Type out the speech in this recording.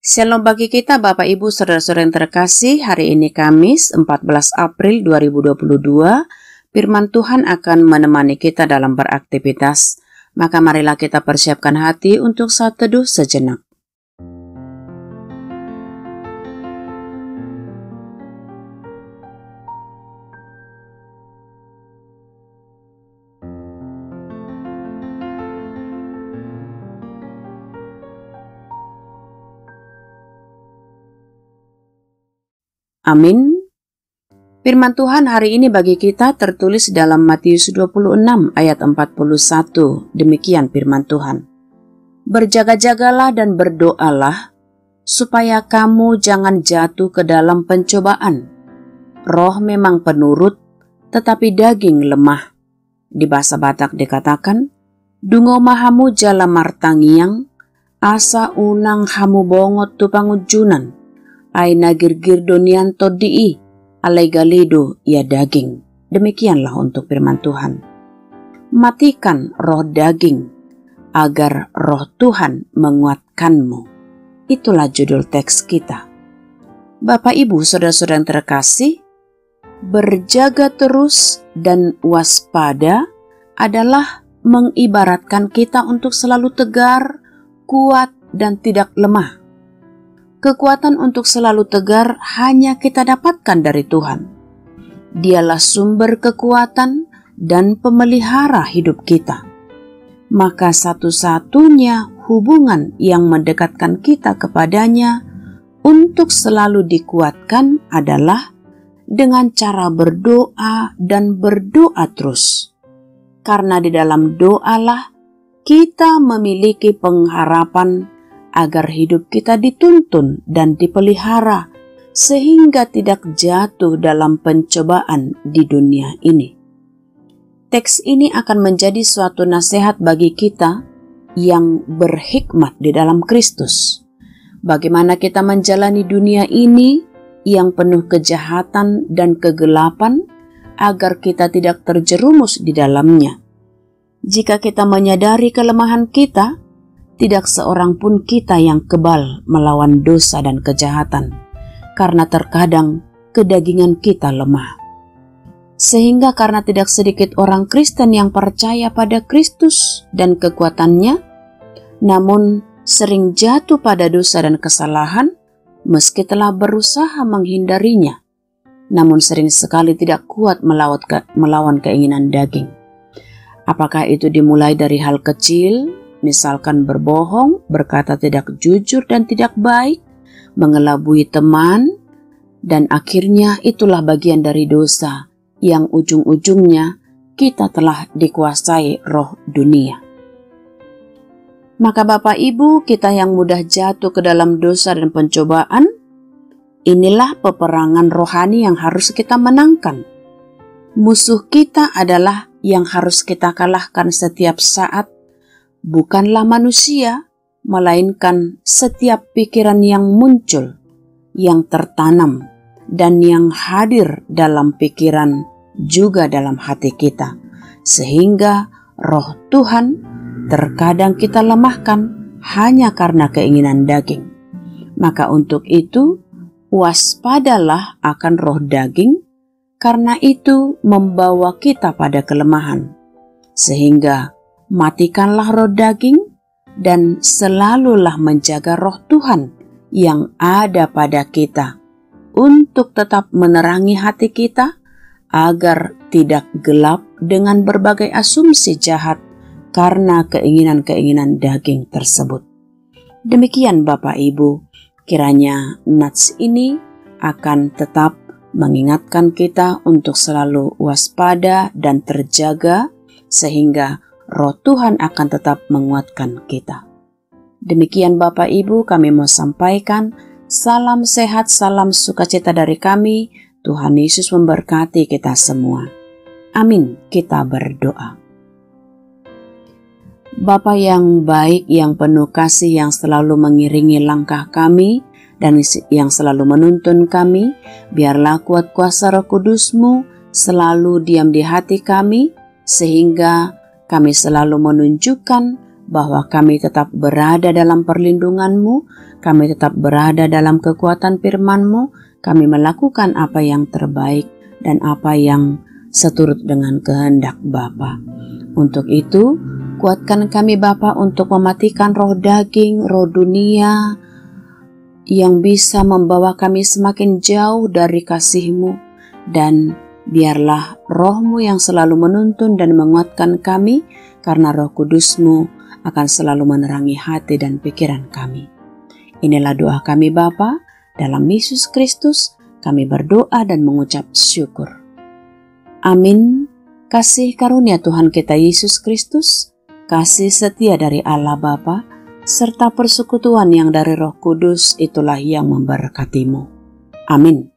Shalom bagi kita Bapak Ibu Saudara-saudara yang terkasih. Hari ini Kamis 14 April 2022. Firman Tuhan akan menemani kita dalam beraktivitas. Maka marilah kita persiapkan hati untuk saat teduh sejenak. Amin. Firman Tuhan hari ini bagi kita tertulis dalam Matius 26 ayat 41. Demikian firman Tuhan. Berjaga-jagalah dan berdoalah supaya kamu jangan jatuh ke dalam pencobaan. Roh memang penurut, tetapi daging lemah. Di bahasa Batak dikatakan, dungo mahamu jala martangiang, asa unang hamu bongot tupangujunan. Aina girgir donian todii, alai galido ya daging. Demikianlah untuk firman Tuhan. Matikan roh daging, agar roh Tuhan menguatkanmu. Itulah judul teks kita. Bapak Ibu saudara-saudara yang terkasih, berjaga terus dan waspada adalah mengibaratkan kita untuk selalu tegar, kuat, dan tidak lemah. Kekuatan untuk selalu tegar hanya kita dapatkan dari Tuhan. Dialah sumber kekuatan dan pemelihara hidup kita. Maka satu-satunya hubungan yang mendekatkan kita kepadanya untuk selalu dikuatkan adalah dengan cara berdoa dan berdoa terus. Karena di dalam doalah kita memiliki pengharapan agar hidup kita dituntun dan dipelihara sehingga tidak jatuh dalam pencobaan di dunia ini. Teks ini akan menjadi suatu nasihat bagi kita yang berhikmat di dalam Kristus. Bagaimana kita menjalani dunia ini yang penuh kejahatan dan kegelapan agar kita tidak terjerumus di dalamnya. Jika kita menyadari kelemahan kita, tidak seorang pun kita yang kebal melawan dosa dan kejahatan, karena terkadang kedagingan kita lemah. Sehingga karena tidak sedikit orang Kristen yang percaya pada Kristus dan kekuatannya, namun sering jatuh pada dosa dan kesalahan, meski telah berusaha menghindarinya, namun sering sekali tidak kuat melawan keinginan daging. Apakah itu dimulai dari hal kecil, misalkan berbohong, berkata tidak jujur dan tidak baik, mengelabui teman, dan akhirnya itulah bagian dari dosa yang ujung-ujungnya kita telah dikuasai roh dunia. Maka Bapak Ibu, kita yang mudah jatuh ke dalam dosa dan pencobaan, inilah peperangan rohani yang harus kita menangkan. Musuh kita adalah yang harus kita kalahkan setiap saat, bukanlah manusia, melainkan setiap pikiran yang muncul, yang tertanam, dan yang hadir dalam pikiran juga dalam hati kita. Sehingga roh Tuhan terkadang kita lemahkan hanya karena keinginan daging. Maka untuk itu, waspadalah akan roh daging, karena itu membawa kita pada kelemahan. Sehingga matikanlah roh daging dan selalulah menjaga roh Tuhan yang ada pada kita untuk tetap menerangi hati kita agar tidak gelap dengan berbagai asumsi jahat karena keinginan-keinginan daging tersebut. Demikian Bapak Ibu, kiranya nats ini akan tetap mengingatkan kita untuk selalu waspada dan terjaga sehingga roh Tuhan akan tetap menguatkan kita. Demikian Bapak Ibu kami mau sampaikan. Salam sehat, salam sukacita dari kami. Tuhan Yesus memberkati kita semua. Amin. Kita berdoa. Bapa yang baik, yang penuh kasih, yang selalu mengiringi langkah kami dan yang selalu menuntun kami, biarlah kuat kuasa Roh Kudus-Mu selalu diam di hati kami, sehingga kami selalu menunjukkan bahwa kami tetap berada dalam perlindungan-Mu, kami tetap berada dalam kekuatan firman-Mu, kami melakukan apa yang terbaik dan apa yang seturut dengan kehendak Bapa. Untuk itu, kuatkan kami Bapa untuk mematikan roh daging, roh dunia, yang bisa membawa kami semakin jauh dari kasih-Mu, dan biarlah roh-Mu yang selalu menuntun dan menguatkan kami, karena Roh Kudus-Mu akan selalu menerangi hati dan pikiran kami. Inilah doa kami Bapa, dalam Yesus Kristus kami berdoa dan mengucap syukur. Amin. Kasih karunia Tuhan kita Yesus Kristus, kasih setia dari Allah Bapa, serta persekutuan yang dari Roh Kudus itulah yang memberkatimu. Amin.